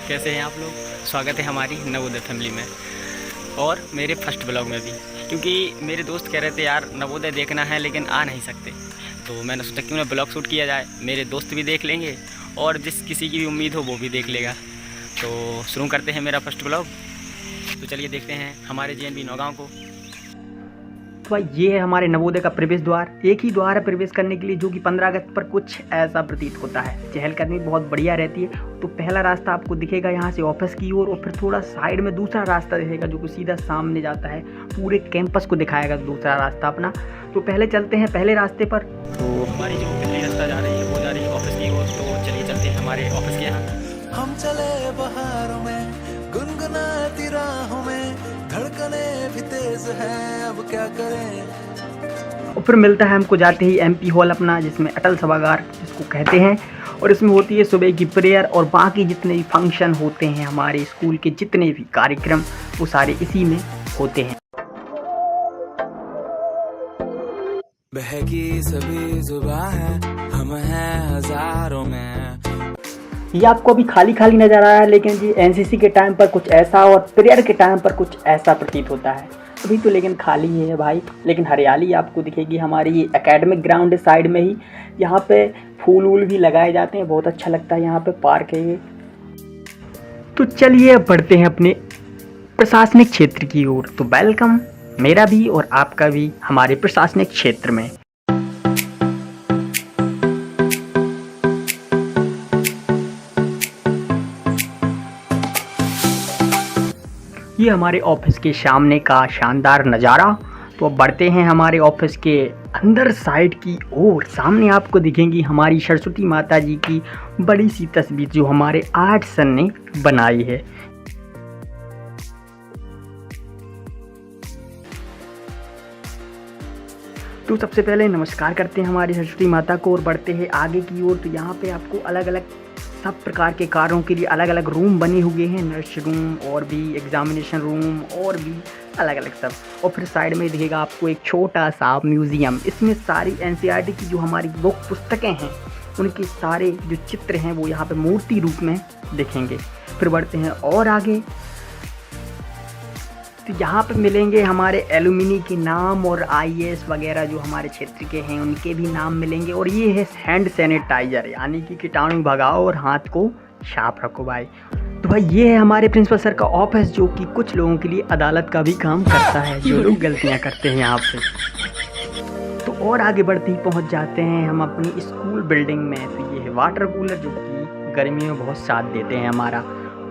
कैसे हैं आप लोग। स्वागत है हमारी नवोदय फैमिली में और मेरे फर्स्ट ब्लॉग में भी, क्योंकि मेरे दोस्त कह रहे थे यार नवोदय देखना है लेकिन आ नहीं सकते, तो मैंने सोचा क्यों ना ब्लॉग शूट किया जाए। मेरे दोस्त भी देख लेंगे और जिस किसी की भी उम्मीद हो वो भी देख लेगा। तो शुरू करते हैं मेरा फर्स्ट ब्लॉग। तो चलिए देखते हैं हमारे JNV नौगांव को। तो भाई ये है हमारे नवोदय का प्रवेश द्वार। एक ही द्वार है प्रवेश करने के लिए, जो कि 15 अगस्त पर कुछ ऐसा प्रतीत होता है। चहलकदमी बहुत बढ़िया रहती है। तो पहला रास्ता आपको दिखेगा यहाँ से ऑफिस की ओर, और फिर थोड़ा साइड में दूसरा रास्ता दिखेगा जो कि सीधा सामने जाता है, पूरे कैंपस को दिखाएगा दूसरा रास्ता अपना। तो पहले चलते हैं पहले रास्ते पर। तो हमारी जो पहली रास्ता जा रही है वो जा रही है ऑफिस की ओर। तो चलिए चलते हैं हमारे ऑफिस के यहाँ। हम चले बहारों में, गुनगुनाती राहों में, धड़कने भी तेज है, अब क्या करें। और फिर मिलता है हमको जाते ही MP हॉल अपना, जिसमें अटल सभागार जिसको कहते हैं, और इसमें होती है सुबह की प्रेयर और बाकी जितने भी फंक्शन होते हैं हमारे स्कूल के, जितने भी कार्यक्रम वो सारे इसी में होते हैं। बहकी सभी जुबां है, हम हैं हजारों में। ये आपको अभी खाली खाली नज़र आ रहा है, लेकिन जी NCC के टाइम पर कुछ ऐसा और प्रेयर के टाइम पर कुछ ऐसा प्रतीत होता है। अभी तो लेकिन खाली है भाई, लेकिन हरियाली आपको दिखेगी। हमारी ये एकेडमिक ग्राउंड है साइड में ही, यहाँ पे फूल वूल भी लगाए जाते हैं, बहुत अच्छा लगता है। यहाँ पे पार्क है ये। तो चलिए अब बढ़ते हैं अपने प्रशासनिक क्षेत्र की ओर। तो वेलकम मेरा भी और आपका भी हमारे प्रशासनिक क्षेत्र में। ये हमारे ऑफिस के सामने का शानदार नज़ारा। तो अब बढ़ते हैं हमारे ऑफिस के अंदर साइड की ओर। सामने आपको दिखेंगी हमारी सरस्वती माता जी की बड़ी सी तस्वीर, जो हमारे आर्ट सर ने बनाई है। तो सबसे पहले नमस्कार करते हैं हमारी सरस्वती माता को और बढ़ते हैं आगे की ओर। तो यहाँ पे आपको अलग अलग सब प्रकार के कार्यों के लिए अलग अलग रूम बने हुए हैं, नर्स रूम और भी एग्जामिनेशन रूम और भी अलग अलग सब। और फिर साइड में दिखेगा आपको एक छोटा सा म्यूज़ियम। इसमें सारी NCERT की जो हमारी बुक पुस्तकें हैं उनके सारे जो चित्र हैं वो यहाँ पे मूर्ति रूप में दिखेंगे। फिर बढ़ते हैं और आगे, तो यहाँ पे मिलेंगे हमारे एलुमिनी के नाम और IAS वगैरह जो हमारे क्षेत्र के हैं उनके भी नाम मिलेंगे। और ये है हैंड सैनिटाइज़र, यानी कि कीटाणु भगाओ और हाथ को साफ रखो भाई। तो भाई ये है हमारे प्रिंसिपल सर का ऑफिस, जो कि कुछ लोगों के लिए अदालत का भी काम करता है, जो लोग गलतियाँ करते हैं यहाँ पे। तो और आगे बढ़ते ही पहुँच जाते हैं हम अपनी स्कूल बिल्डिंग में। तो ये है वाटर कूलर, जो कि गर्मियों में बहुत साथ देते हैं हमारा।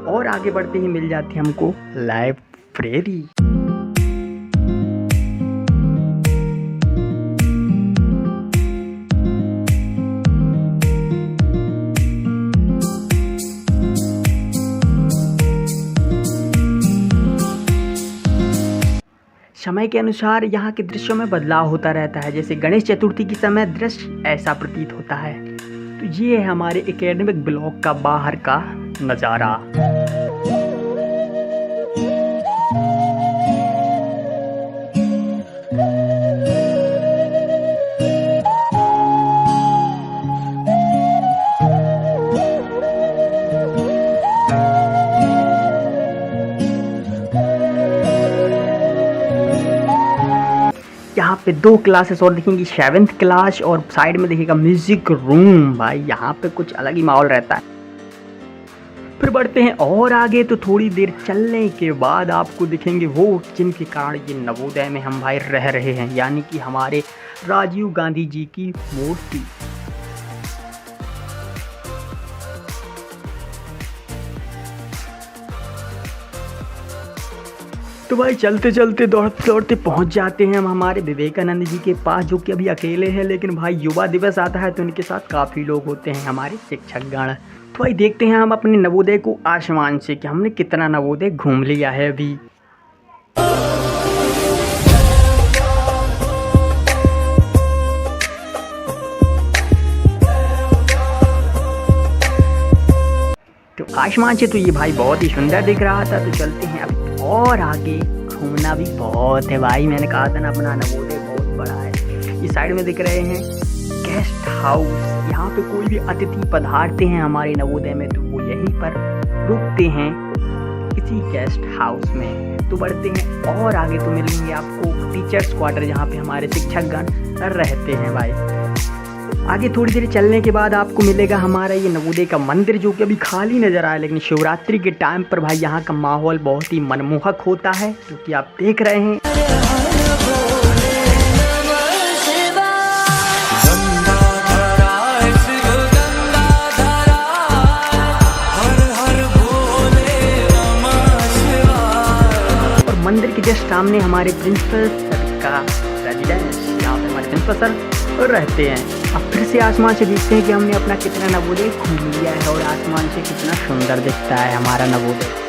और आगे बढ़ते ही मिल जाती है हमको लाइब्रेरी। समय के अनुसार यहाँ के दृश्यों में बदलाव होता रहता है। जैसे गणेश चतुर्थी के समय दृश्य ऐसा प्रतीत होता है। तो ये है हमारे एकेडमिक ब्लॉक का बाहर का नज़ारा। यहाँ पे 2 क्लासेस और दिखेंगी, 7th क्लास और साइड में दिखेगा म्यूजिक रूम। भाई यहाँ पे कुछ अलग ही माहौल रहता है। फिर बढ़ते हैं और आगे, तो थोड़ी देर चलने के बाद आपको दिखेंगे वो जिनके कारण ये नवोदय में हम भाई रह रहे हैं, यानी कि हमारे राजीव गांधी जी की मूर्ति। तो भाई चलते चलते दौड़ते दौड़ते पहुंच जाते हैं हम हमारे विवेकानंद जी के पास, जो कि अभी अकेले हैं। लेकिन भाई युवा दिवस आता है तो उनके साथ काफ़ी लोग होते हैं हमारे शिक्षकगण। तो भाई देखते हैं हम अपने नवोदय को आसमान से कि हमने कितना नवोदय घूम लिया है अभी। तो आसमान से तो ये भाई बहुत ही सुंदर दिख रहा था। तो चलते हैं अब और आगे, घूमना भी बहुत है भाई। मैंने कहा था ना अपना नवोदय बहुत बड़ा है। ये साइड में दिख रहे हैं गेस्ट हाउस। यहाँ पे कोई भी अतिथि पधारते हैं हमारे नवोदय में तो वो यहीं पर रुकते हैं इसी गेस्ट हाउस में। तो बढ़ते हैं और आगे तो मिलेंगे आपको टीचर्स क्वार्टर, जहाँ पे हमारे शिक्षकगण रहते हैं भाई। आगे थोड़ी देर चलने के बाद आपको मिलेगा हमारा ये नवोदय का मंदिर, जो कि अभी खाली नज़र आया, लेकिन शिवरात्रि के टाइम पर भाई यहाँ का माहौल बहुत ही मनमोहक होता है, जो कि आप देख रहे हैं। और मंदिर के जस्ट सामने हमारे प्रिंसिपल सर का रेजिडेंस, यहाँ पे हमारे प्रिंसिपल सर रहते हैं। अब फिर से आसमान से देखते हैं कि हमने अपना कितना नवोदय घूम लिया है और आसमान से कितना सुंदर दिखता है हमारा नवोदय।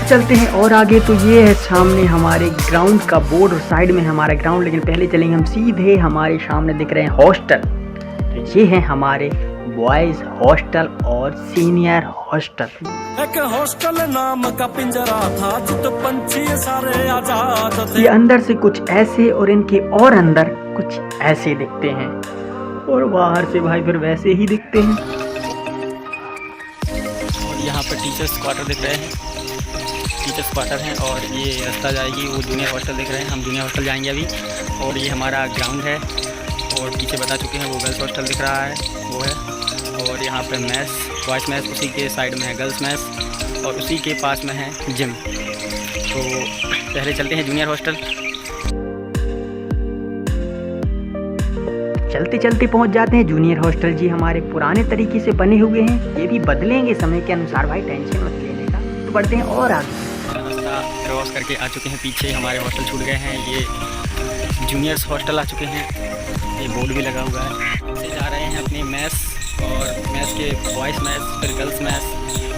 चलते हैं और आगे, तो ये है सामने हमारे ग्राउंड का बोर्ड और साइड में हमारा ग्राउंड, लेकिन पहले चलेंगे हम सीधे हमारे सामने दिख रहे हैं हॉस्टल। तो ये है हमारे बॉयज हॉस्टल और सीनियर हॉस्टल। एक हॉस्टल नाम का पिंजरा था जित पंछी सारे आजाद थे। ये अंदर से कुछ ऐसे और इनके और अंदर कुछ ऐसे दिखते हैं, और बाहर से भाई फिर वैसे ही दिखते हैं। और यहाँ पर टीचर्स क्वार्टर दिख रहे हैं, टीचर्स क्वार्टर हैं, और ये रास्ता जाएगी वो जूनियर हॉस्टल दिख रहे हैं, हम जूनियर हॉस्टल जाएंगे अभी। और ये हमारा ग्राउंड है, और पीछे बता चुके हैं वो गर्ल्स हॉस्टल दिख रहा है, वो है। और यहाँ पे मैस, बॉयज़ मैस, उसी के साइड में है गर्ल्स मैस, और उसी के पास में है जिम। तो पहले चलते हैं जूनियर हॉस्टल। चलते चलते पहुंच जाते हैं जूनियर हॉस्टल। जी हमारे पुराने तरीके से बने हुए हैं, ये भी बदलेंगे समय के अनुसार भाई, टेंशन मत लेने का। तो बढ़ते हैं और आगे, रास्ता क्रॉस करके आ चुके हैं, पीछे हमारे हॉस्टल छूट गए हैं, ये जूनियर्स हॉस्टल आ चुके हैं, ये बोर्ड भी लगा हुआ है। से जा रहे हैं अपनी मैस, और मैस के बॉयज़ मैस, फिर गर्ल्स मैस,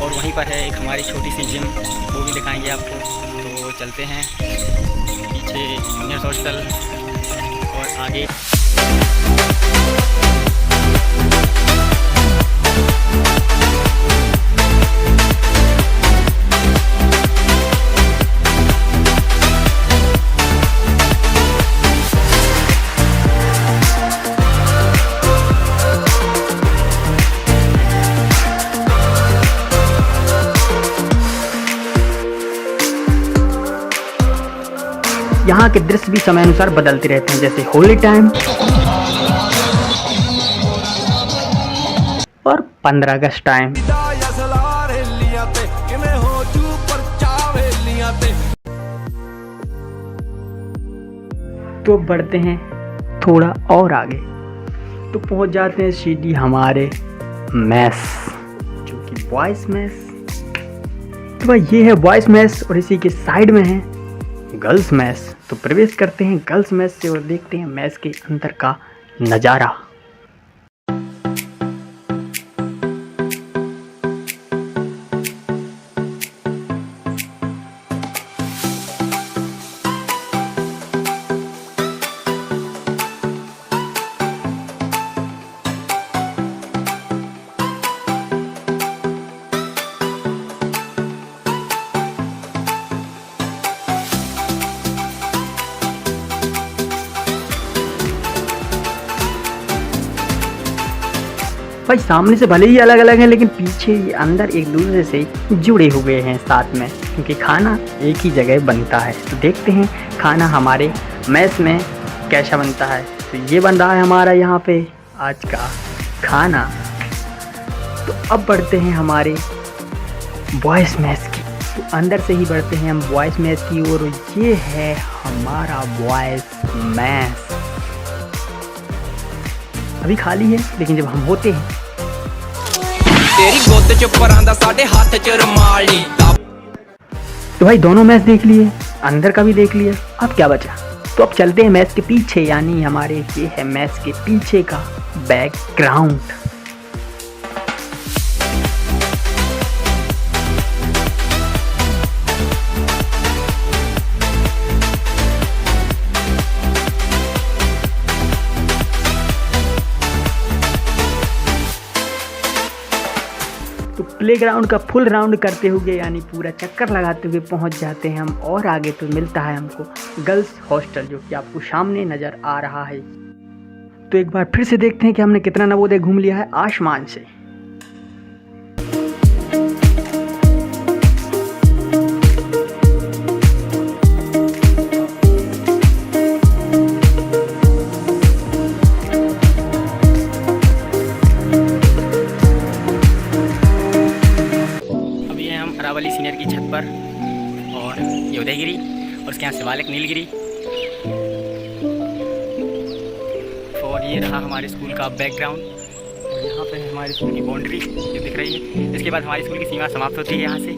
और वहीं पर है एक हमारी छोटी सी जिम, वो भी दिखाएंगे आपको। तो चलते हैं पीछे जूनियर्स हॉस्टल और आगे। यहाँ के दृश्य भी समय अनुसार बदलते रहते हैं, जैसे होली टाइम और 15 अगस्त टाइम। तो बढ़ते हैं थोड़ा और आगे, तो पहुंच जाते हैं सीधी हमारे मैस, जो कि बॉयज मैस। तो भाई ये है बॉयज मैस, और इसी के साइड में है गर्ल्स मैस। तो प्रवेश करते हैं गर्ल्स मैस से और देखते हैं मैस के अंदर का नज़ारा। भाई सामने से भले ही अलग अलग है, लेकिन पीछे ये अंदर एक दूसरे से जुड़े हुए हैं साथ में, क्योंकि खाना एक ही जगह बनता है। तो देखते हैं खाना हमारे मैस में कैसा बनता है। तो ये बन रहा है हमारा यहाँ पे आज का खाना। तो अब बढ़ते हैं हमारे बॉयज़ मैस की, तो अंदर से ही बढ़ते हैं हम बॉयज़ मैस की ओर। ये है हमारा बॉयज़ मैस, अभी खाली है, लेकिन जब हम होते हैं तेरी गोद च परांदा साडे हाथ च रुमाली। तो भाई दोनों मैच देख लिए, अंदर का भी देख लिया, अब क्या बचा। तो अब चलते हैं मैच के पीछे, यानी हमारे ये है मैच के पीछे का बैकग्राउंड। तो प्लेग्राउंड का फुल राउंड करते हुए यानी पूरा चक्कर लगाते हुए पहुंच जाते हैं हम, और आगे तो मिलता है हमको गर्ल्स हॉस्टल जो कि आपको सामने नज़र आ रहा है। तो एक बार फिर से देखते हैं कि हमने कितना नवोदय घूम लिया है आसमान से। अरावली सीनियर की छत पर, और ये उदयगिरी और उसके यहाँ शिवालिक नीलगिरी, और ये रहा हमारे स्कूल का बैकग्राउंड। और यहाँ पे हमारे स्कूल की बाउंड्री जो दिख रही है। इसके बाद हमारी स्कूल की सीमा समाप्त होती है यहाँ से।